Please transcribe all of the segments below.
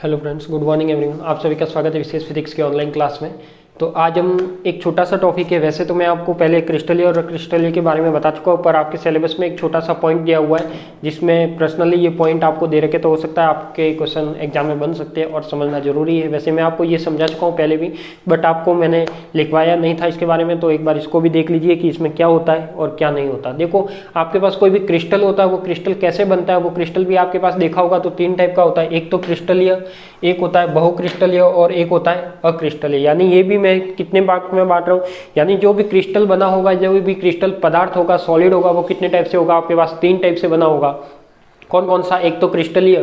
Hello friends, good morning everyone. आप सभी का स्वागत है विशेष फिजिक्स के ऑनलाइन क्लास में। तो आज हम एक छोटा सा टॉपिक है। वैसे तो मैं आपको पहले क्रिस्टलीय और क्रिस्टलीय के बारे में बता चुका हूँ, पर आपके सिलेबस में एक छोटा सा पॉइंट दिया हुआ है जिसमें पर्सनली ये पॉइंट आपको दे रखे, तो हो सकता है आपके क्वेश्चन एग्जाम में बन सकते हैं और समझना जरूरी है। वैसे मैं आपको ये समझा चुका हूँ पहले भी, बट आपको मैंने लिखवाया नहीं था इसके बारे में, तो एक बार इसको भी देख लीजिए कि इसमें क्या होता है और क्या नहीं होता। देखो, आपके पास कोई भी क्रिस्टल होता है, वो क्रिस्टल कैसे बनता है, वो क्रिस्टल भी आपके पास देखा होगा तो तीन टाइप का होता है। एक तो क्रिस्टलीय, एक होता है बहुक्रिस्टलीय और एक होता है अक्रिस्टलीय। यानी ये भी मैं कितने भाग में बांट रहा हूँ, यानी जो भी क्रिस्टल बना होगा, जो भी क्रिस्टल पदार्थ होगा, सॉलिड होगा, वो कितने टाइप से होगा, आपके पास तीन टाइप से बना होगा। कौन कौन सा? एक तो क्रिस्टलीय,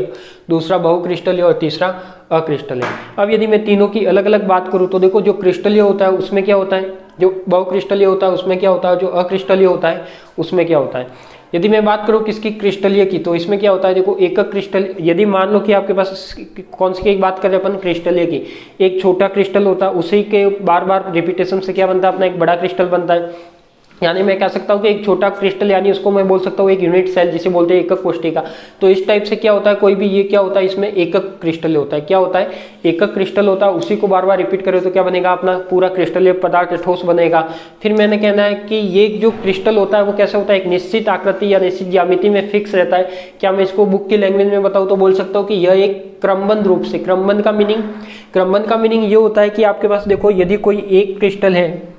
दूसरा बहुक्रिस्टलीय और तीसरा अक्रिस्टलीय। अब यदि मैं तीनों की अलग अलग बात करूं तो देखो, जो क्रिस्टलीय होता है उसमें क्या होता है, जो बहुक्रिस्टलीय होता है उसमें क्या होता है, जो अक्रिस्टलीय होता है उसमें क्या होता है। यदि मैं बात करूं किसकी, क्रिस्टलीय की, तो इसमें क्या होता है, देखो एकक क्रिस्टल। यदि मान लो कि आपके पास कौन सी एक बात करें अपन, क्रिस्टलीय की, एक छोटा क्रिस्टल होता है, उसी के बार बार रिपीटेशन से क्या बनता है, अपना एक बड़ा क्रिस्टल बनता है। यानी मैं कह सकता हूँ कि एक छोटा क्रिस्टल, यानी उसको मैं बोल सकता हूँ एक यूनिट सेल, जिसे बोलते हैं एकक कोशिका। तो इस टाइप से क्या होता है, कोई भी ये क्या होता है, इसमें एकक क्रिस्टल होता है। क्या होता है? एकक क्रिस्टल होता है। उसी को बार बार रिपीट करें तो क्या बनेगा, अपना पूरा क्रिस्टलीय पदार्थ ठोस बनेगा। फिर मैंने कहना है कि ये जो क्रिस्टल होता है वो कैसा होता है, एक निश्चित आकृति या निश्चित ज्यामिति में फिक्स रहता है। क्या मैं इसको बुक की लैंग्वेज में बताऊँ तो बोल सकता हूँ कि यह एक क्रमबद्ध रूप से, क्रमबद्ध का मीनिंग ये होता है कि आपके पास देखो, यदि कोई एक क्रिस्टल है,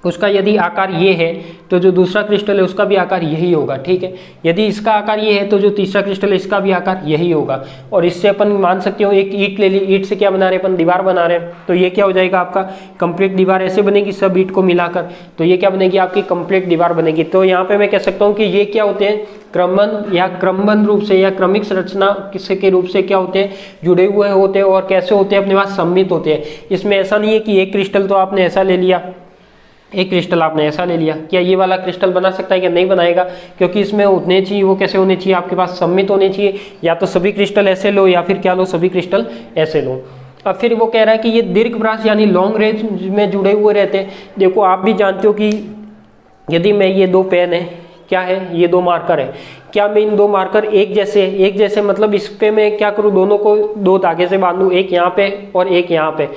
उसका यदि आकार ये है तो जो दूसरा क्रिस्टल है उसका भी आकार यही होगा। ठीक है, यदि इसका आकार ये है तो जो तीसरा क्रिस्टल है इसका भी आकार यही होगा। और इससे अपन मान सकते हो, एक ईंट ले ली, ईंट से क्या बना रहे हैं अपन, दीवार बना रहे हैं, तो ये क्या हो जाएगा, आपका कंप्लीट दीवार ऐसे बनेगी, सब ईंट को मिलाकर, तो ये क्या बनेगी, आपकी कंप्लीट दीवार बनेगी। तो यहाँ पे मैं कह सकता हूँ कि ये क्या होते हैं, क्रमबद्ध या क्रमबद्ध रूप से या क्रमिक संरचना किसी के रूप से क्या होते हैं, जुड़े हुए होते हैं। और कैसे होते हैं, अपने पास सम्मिलित होते हैं। इसमें ऐसा नहीं है कि एक क्रिस्टल तो आपने ऐसा ले लिया, एक क्रिस्टल आपने ऐसा ले लिया, क्या ये वाला क्रिस्टल बना सकता है? क्या नहीं बनाएगा, क्योंकि इसमें उतने चाहिए, वो कैसे होने चाहिए, आपके पास सम्मिलित होने चाहिए। या तो सभी क्रिस्टल ऐसे लो या फिर क्या लो, सभी क्रिस्टल ऐसे लो। अब फिर वो कह रहा है कि ये दीर्घवृत्त यानी लॉन्ग रेंज में जुड़े हुए रहते हैं। देखो, आप भी जानते हो कि यदि मैं ये दो पेन है, क्या है, ये दो मार्कर है, क्या मैं इन दो मार्कर एक जैसे मतलब इस पे मैं क्या करूँ, दोनों को दो धागे से बांधूं, एक यहाँ पे और एक यहाँ पे,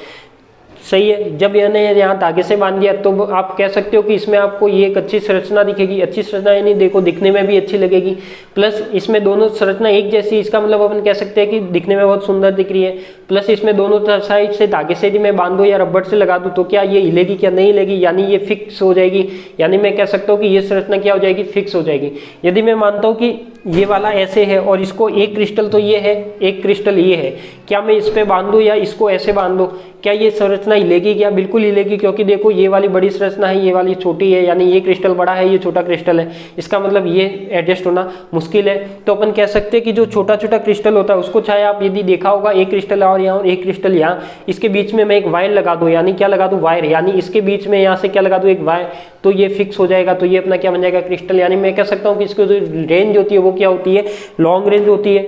सही है। जब मैंने यहाँ धागे से बांध दिया तो आप कह सकते हो कि इसमें आपको ये एक अच्छी संरचना दिखेगी। अच्छी संरचना यानी देखो दिखने में भी अच्छी लगेगी, प्लस इसमें दोनों संरचना एक जैसी, इसका मतलब अपन कह सकते हैं कि दिखने में बहुत सुंदर दिख रही है। प्लस इसमें दोनों साइड से धागे से यदि मैं बांधूं या रबड़ से लगा दूं तो क्या ये हिलेगी, क्या नहीं हिलेगी, यानी ये फिक्स हो जाएगी। यानी मैं कह सकता हूँ कि ये संरचना क्या हो जाएगी, फिक्स हो जाएगी। यदि मैं मानता हूँ कि ये वाला ऐसे है और इसको एक क्रिस्टल तो ये है, एक क्रिस्टल ये है, क्या मैं इस पे बांधूं या इसको ऐसे बांधूं, क्या ये संरचना हिलेगी? क्या बिल्कुल हिलेगी, क्योंकि देखो ये वाली बड़ी संरचना है, ये वाली छोटी है, यानी ये क्रिस्टल बड़ा है, ये छोटा क्रिस्टल है, इसका मतलब ये एडजस्ट होना मुश्किल है। तो अपन कह सकते हैं कि जो छोटा छोटा क्रिस्टल होता है उसको, चाहे आप यदि देखा होगा, एक क्रिस्टल और यहाँ और एक क्रिस्टल यहाँ, इसके बीच में मैं एक वायर लगा दूं, यानी क्या लगा दूं, वायर, यानी इसके बीच में यहाँ से क्या लगा दूं, एक वायर, तो ये फिक्स हो जाएगा। तो ये अपना क्या बन जाएगा, क्रिस्टल। यानी मैं कह सकता हूँ कि इसकी जो रेंज होती है वो क्या होती है, लॉन्ग रेंज होती है।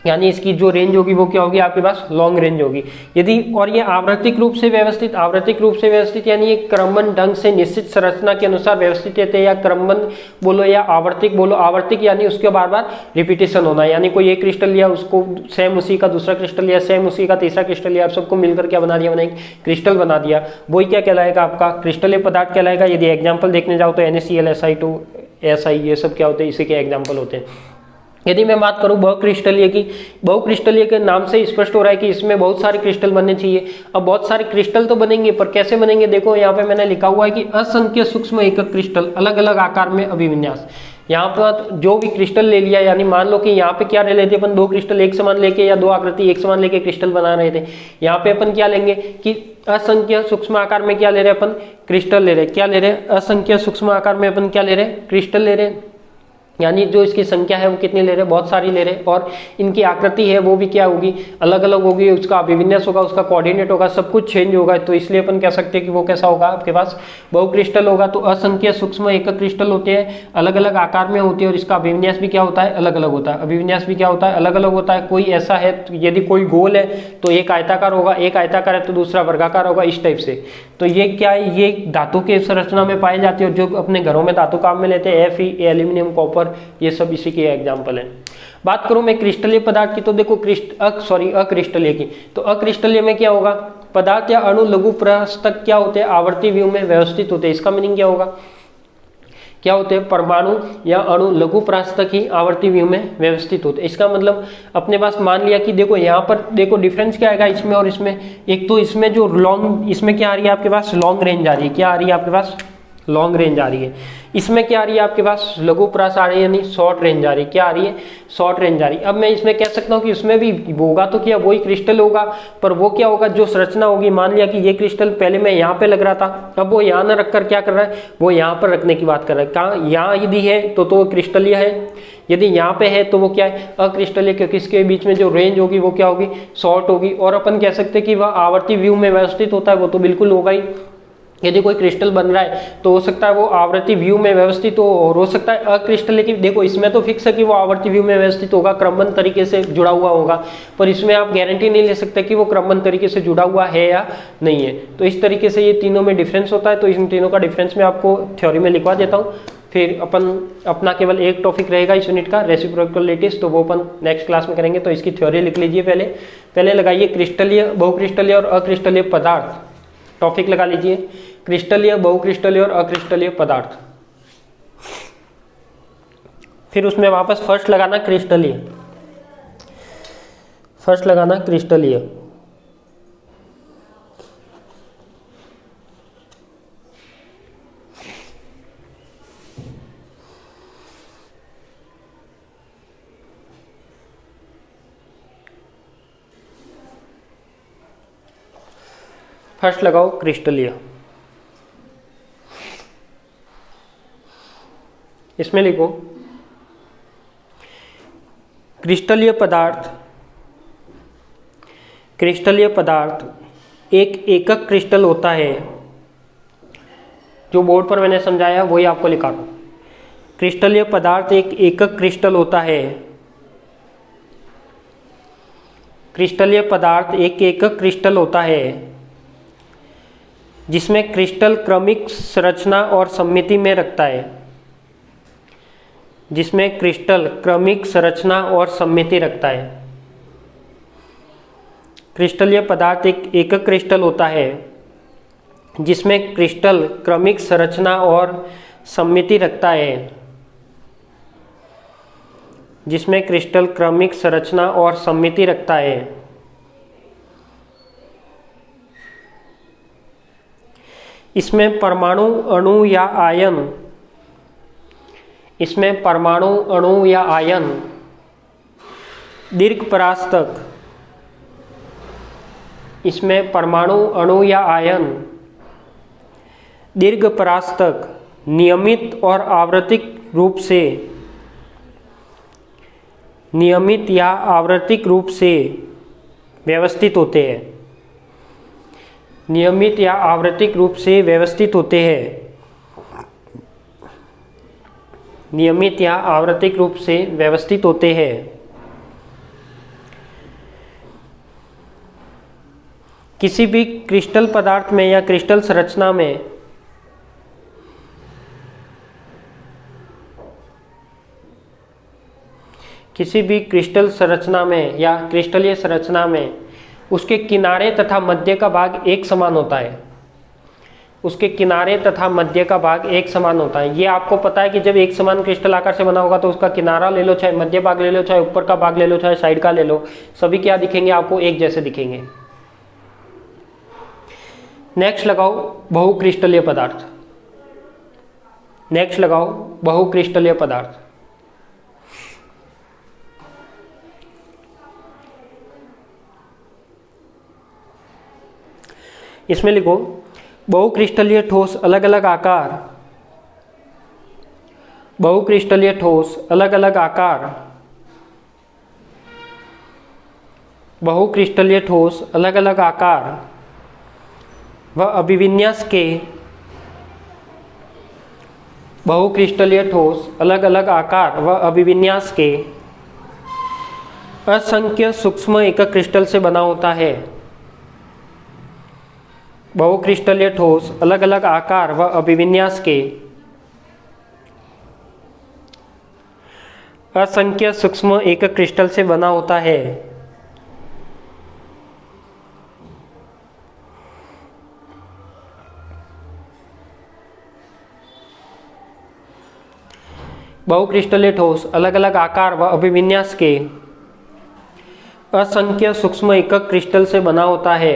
यानी इसकी जो रेंज होगी वो क्या होगी, आपके पास लॉन्ग रेंज होगी। यदि और ये आवृत्तिक रूप से व्यवस्थित यानी एक क्रमबद्ध ढंग से निश्चित संरचना के अनुसार व्यवस्थित रहते हैं, या क्रमबद्ध बोलो या आवर्तिक बोलो। आवर्तिक यानी उसके बार बार रिपीटेशन होना, यानी कोई एक क्रिस्टल लिया, उसको सेम उसी का दूसरा क्रिस्टल लिया, सेम उसी का तीसरा क्रिस्टल लिया, सबको मिलकर क्या बना दिया, मैंने एक क्रिस्टल बना दिया। वही क्या कहलाएगा, आपका क्रिस्टलीय पदार्थ कहलाएगा। यदि एग्जाम्पल देखने जाओ तो NaCl, Si2, Si, ये सब क्या होते हैं, इसी के एग्जाम्पल होते हैं। यदि मैं बात करूं बहुक्रिस्टलीय की, बहुक्रिस्टलीय के नाम से स्पष्ट हो रहा है कि इसमें बहुत सारे क्रिस्टल बनने चाहिए। अब बहुत सारे क्रिस्टल तो बनेंगे, पर कैसे बनेंगे, देखो यहाँ पे मैंने लिखा हुआ है कि असंख्य सूक्ष्म एकक क्रिस्टल, अलग अलग आकार में अभिविन्यास। यहाँ पर जो भी क्रिस्टल ले लिया, यानी मान लो कि यहाँ पे क्या ले लेते अपन, दो क्रिस्टल एक समान लेके या दो आकृति एक समान लेके क्रिस्टल बना रहे थे। यहाँ पे अपन क्या लेंगे कि असंख्य सूक्ष्म आकार में क्या ले रहे हैं अपन, क्रिस्टल ले रहे हैं। क्या ले रहे हैं, असंख्य सूक्ष्म आकार में अपन क्या ले रहे हैं, क्रिस्टल ले रहे हैं। यानी जो इसकी संख्या है वो कितनी ले रहे हैं, बहुत सारी ले रहे हैं। और इनकी आकृति है वो भी क्या होगी, अलग अलग होगी, उसका अभिविन्यास होगा, उसका कोऑर्डिनेट होगा, सब कुछ चेंज होगा। तो इसलिए अपन कह सकते हैं कि वो कैसा होगा, आपके पास बहुक्रिस्टल होगा। तो असंख्य सूक्ष्म एकक क्रिस्टल होते हैं, अलग अलग आकार में होती है, और इसका अभिविन्यास भी क्या होता है, अलग अलग होता है। अभिविन्यास भी क्या होता है, अलग अलग होता है। कोई ऐसा है, यदि कोई गोल है तो एक आयताकार होगा, एक आयताकार है तो दूसरा वर्गाकार होगा, इस टाइप से। तो ये क्या है, ये धातु के संरचना में पाए जाते हैं, और जो अपने घरों में धातु काम में लेते हैं, Fe, एल्यूमिनियम, कॉपर, कॉपर, ये सब इसी के एग्जाम्पल हैं। बात करूं मैं क्रिस्टलीय पदार्थ की, तो देखो अक्रिस्टलीय की, तो अक्रिस्टलीय में क्या होगा, पदार्थ या अणु लघु पृष्ठक क्या होते हैं, आवर्ती व्यू में व्यवस्थित होते हैं। इसका मीनिंग क्या होगा, क्या होते हैं, परमाणु या अणु लघु पृष्ठक ही आवर्ती व्यू में व्यवस्थित होते हैं। इसका मतलब अपने पास मान लिया कि देखो यहाँ पर देखो डिफरेंस क्या आएगा इसमें और इसमें, एक तो इसमें जो लॉन्ग, इसमें क्या आ रही है आपके पास, लॉन्ग रेंज आ रही है, क्या आ रही है आपके पास, लॉन्ग रेंज आ रही है। इसमें क्या आ रही है आपके पास, लघु परास आ रही है, यानी शॉर्ट रेंज आ रही है, क्या आ रही है, शॉर्ट रेंज आ रही है। अब मैं इसमें कह सकता हूँ कि उसमें भी होगा तो क्या वही क्रिस्टल होगा, पर वो क्या होगा, जो संरचना होगी, मान लिया कि ये क्रिस्टल पहले मैं यहाँ पे लग रहा था, अब वो यहाँ न रखकर क्या कर रहा है, वो यहाँ पर रखने की बात कर रहा है। कहाँ, यहाँ यदि है तो वो क्रिस्टलीय है, यदि यहाँ पे है तो वो क्या है, अक्रिस्टलीय, क्योंकि इसके बीच में जो रेंज होगी वो क्या होगी, शॉर्ट होगी। और अपन कह सकते हैं कि वह आवर्ती व्यू में व्यवस्थित होता है, वो तो बिल्कुल होगा ही। यदि कोई क्रिस्टल बन रहा है तो हो सकता है वो आवर्ती व्यू में व्यवस्थित हो, और हो सकता है अक्रिस्टलीय की, देखो इसमें तो फिक्स है कि वो आवर्ती व्यू में व्यवस्थित होगा, क्रमबद्ध तरीके से जुड़ा हुआ होगा, पर इसमें आप गारंटी नहीं ले सकते कि वो क्रमबद्ध तरीके से जुड़ा हुआ है या नहीं है। तो इस तरीके से ये तीनों में डिफरेंस होता है। तो इन तीनों का डिफरेंस मैं आपको थ्योरी में लिखवा देता हूँ, फिर अपना केवल एक टॉपिक रहेगा इस यूनिट का, रेसिप्रोकलिटीज, तो वो अपन नेक्स्ट क्लास में करेंगे। तो इसकी थ्योरी लिख लीजिए, पहले लगाइए क्रिस्टलीय, बहुक्रिस्टलीय और अक्रिस्टलीय पदार्थ, टॉपिक लगा लीजिए क्रिस्टलीय, बहुक्रिस्टलीय और अक्रिस्टलीय पदार्थ। फिर उसमें वापस फर्स्ट लगाना क्रिस्टलीय, फर्स्ट लगाना क्रिस्टलीय, फर्स्ट लगाओ क्रिस्टलीय। इसमें लिखो क्रिस्टलीय पदार्थ, क्रिस्टलीय पदार्थ एक एकक क्रिस्टल होता है। जो बोर्ड पर मैंने समझाया वही आपको लिखा रहा हूं। क्रिस्टलीय पदार्थ एक एकक क्रिस्टल होता है, क्रिस्टलीय पदार्थ एक एकक क्रिस्टल होता है जिसमें क्रिस्टल क्रमिक संरचना और सममिति में रखता है, जिसमें क्रिस्टल क्रमिक संरचना और सममिति रखता है। क्रिस्टलीय पदार्थ एक एकक क्रिस्टल होता है जिसमें क्रिस्टल क्रमिक संरचना और सममिति रखता है, जिसमें क्रिस्टल क्रमिक संरचना और सममिति रखता है। इसमें परमाणु, अणु या आयन, इसमें परमाणु, अणु या आयन दीर्घ परास्तक, इसमें परमाणु, अणु या आयन दीर्घ परास्तक नियमित और आवर्तिक रूप से, नियमित या आवर्तिक रूप से व्यवस्थित होते हैं, नियमित या आवर्तिक रूप से व्यवस्थित होते हैं, नियमित या आवर्तिक रूप से व्यवस्थित होते हैं। किसी भी क्रिस्टल पदार्थ में या क्रिस्टल संरचना में किसी भी क्रिस्टल संरचना में या क्रिस्टलीय संरचना में उसके किनारे तथा मध्य का भाग एक समान होता है, उसके किनारे तथा मध्य का भाग एक समान होता है। ये आपको पता है कि जब एक समान क्रिस्टल आकार से बना होगा तो उसका किनारा ले लो, चाहे मध्य भाग ले लो, चाहे ऊपर का भाग ले लो, चाहे साइड का ले लो, सभी क्या दिखेंगे आपको, एक जैसे दिखेंगे। नेक्स्ट लगाओ बहुक्रिस्टलीय पदार्थ, नेक्स्ट लगाओ बहुक्रिस्टलीय पदार्थ। इसमें लिखो बहुक्रिस्टलीय ठोस अलग अलग आकार, बहुक्रिस्टलीय ठोस अलग अलग आकार, बहुक्रिस्टलीय ठोस अलग अलग आकार व अभिविन्यास के, बहुक्रिस्टलीय ठोस अलग अलग आकार व अभिविन्यास के असंख्य सूक्ष्म एकक क्रिस्टल से बना होता है। बहुक्रिस्टलीय ठोस अलग अलग आकार व अभिविन्यास के असंख्य सूक्ष्म एकक क्रिस्टल से बना होता है। बहुक्रिस्टलीय ठोस अलग अलग आकार व अभिविन्यास के असंख्य सूक्ष्म एकक क्रिस्टल से बना होता है।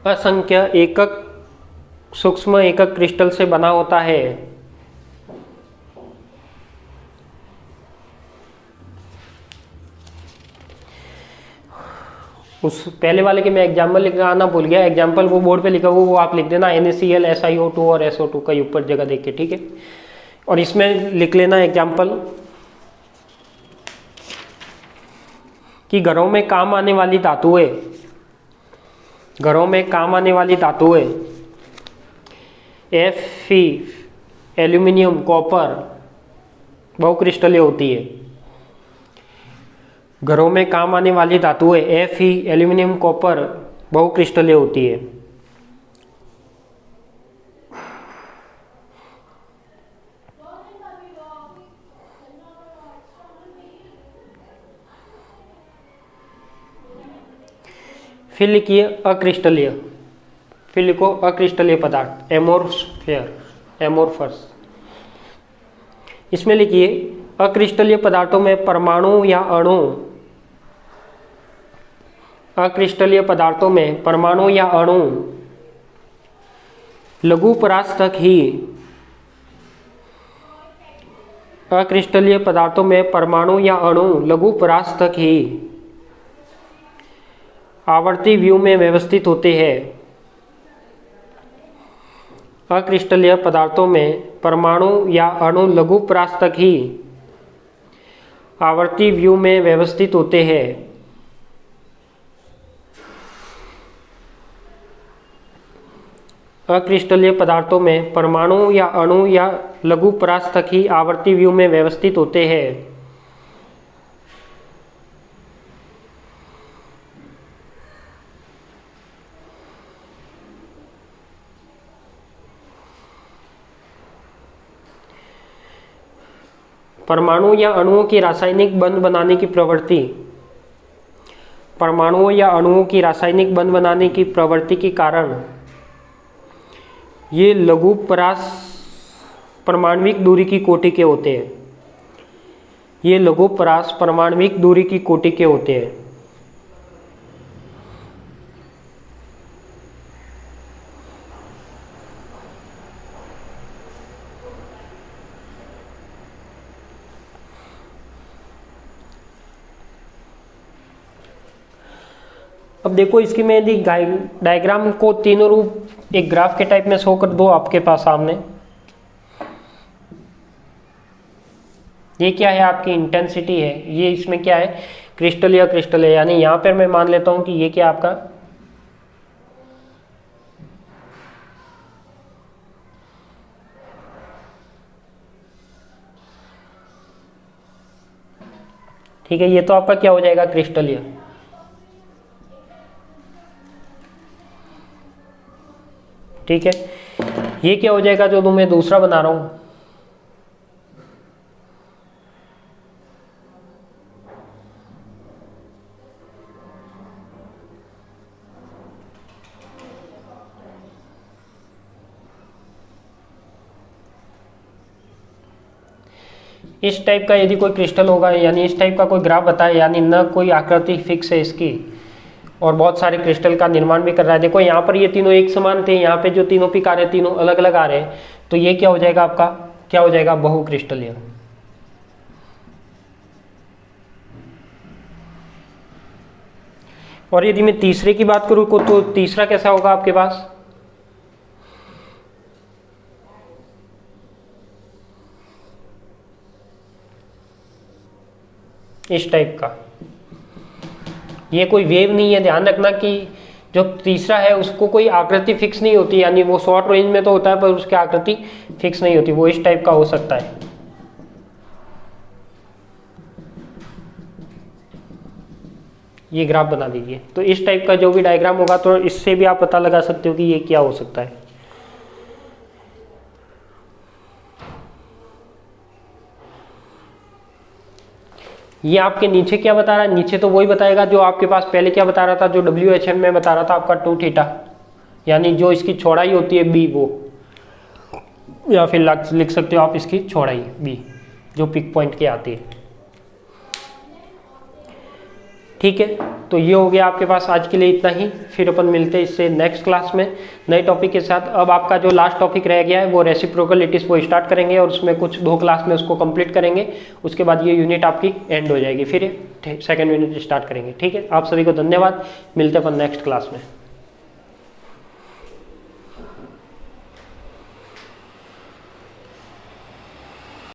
असंख्य एकक सूक्ष्म एकक क्रिस्टल से बना होता है। उस पहले वाले के मैं एग्जाम्पल लिखाना भूल गया, एग्जाम्पल वो बोर्ड पे लिखा हुआ वो आप लिख देना, NaCl SiO2 और SO2 का ऊपर जगह देख के, ठीक है। और इसमें लिख लेना एग्जाम्पल कि घरों में काम आने वाली धातुएं, घरों में काम आने वाली धातुएं Fe एल्यूमिनियम कॉपर बहुक्रिस्टलीय होती है। घरों में काम आने वाली धातुएं Fe एल्यूमिनियम कॉपर बहुक्रिस्टलीय होती है। फिर लिखिए अक्रिस्टलीय, फिर लिखो अक्रिस्टलीय पदार्थ एमोर्फस। इसमें लिखिए अक्रिस्टलीय पदार्थों में परमाणु या अणु, अक्रिस्टलीय पदार्थों में परमाणु या अणु लघु परास तक ही, अक्रिस्टलीय पदार्थों में परमाणु या अणु लघु परास तक ही आवर्ती व्यू में व्यवस्थित होते हैं। अक्रिस्टलीय पदार्थों में परमाणु या अणु लघु परास तक ही आवर्ती व्यू में व्यवस्थित होते हैं। अक्रिस्टलीय पदार्थों में परमाणु या अणु या लघु परास तक ही आवर्ती व्यू में व्यवस्थित होते हैं। परमाणु या अणुओं की रासायनिक बंध बनाने की प्रवृत्ति, परमाणुओं या अणुओं की रासायनिक बंध बनाने की प्रवृत्ति के कारण ये लघु परास परमाणविक दूरी की कोटि के होते हैं। ये लघु परास परमाणविक दूरी की कोटि के होते हैं। अब देखो इसकी मैं यदि डायग्राम को तीनों रूप एक ग्राफ के टाइप में शो कर दो आपके पास सामने, ये क्या है आपकी इंटेंसिटी है, ये इसमें क्या है क्रिस्टलीय क्रिस्टलीय, यानी यहां पर मैं मान लेता हूं कि ये क्या आपका ठीक है, ये तो आपका क्या हो जाएगा क्रिस्टलीय। ठीक है, ये क्या हो जाएगा जो मैं दूसरा बना रहा हूं, इस टाइप का यदि कोई क्रिस्टल होगा, यानी इस टाइप का कोई ग्राफ बताए, यानी न कोई आकृति फिक्स है इसकी और बहुत सारे क्रिस्टल का निर्माण भी कर रहा है। देखो यहाँ पर ये तीनों एक समान थे, यहाँ पे जो तीनों पिक आ रहे हैं तीनों अलग अलग आ रहे हैं, तो ये क्या हो जाएगा आपका, क्या हो जाएगा बहुक्रिस्टलीय। और यदि मैं तीसरे की बात करूं तो तीसरा कैसा होगा आपके पास, इस टाइप का। ये कोई वेव नहीं है, ध्यान रखना कि जो तीसरा है उसको कोई आकृति फिक्स नहीं होती, यानी वो शॉर्ट रेंज में तो होता है पर उसकी आकृति फिक्स नहीं होती, वो इस टाइप का हो सकता है। ये ग्राफ बना दीजिए, तो इस टाइप का जो भी डायग्राम होगा तो इससे भी आप पता लगा सकते हो कि ये क्या हो सकता है। ये आपके नीचे क्या बता रहा है, नीचे तो वही बताएगा जो आपके पास पहले क्या बता रहा था, जो WHM में बता रहा था आपका 2 थीटा, यानी जो इसकी चौड़ाई होती है b, वो, या फिर लिख सकते हो आप इसकी चौड़ाई b जो पिक पॉइंट की आती है। ठीक है, तो ये हो गया आपके पास आज के लिए इतना ही। फिर अपन मिलते हैं इससे नेक्स्ट क्लास में नए टॉपिक के साथ। अब आपका जो लास्ट टॉपिक रह गया है वो रेसिप्रोकलिटीज वो स्टार्ट करेंगे और उसमें कुछ 2 क्लास में उसको कंप्लीट करेंगे। उसके बाद ये यूनिट आपकी एंड हो जाएगी, फिर सेकंड यूनिट स्टार्ट करेंगे। ठीक है, आप सभी को धन्यवाद, मिलते हैं अपन नेक्स्ट क्लास में।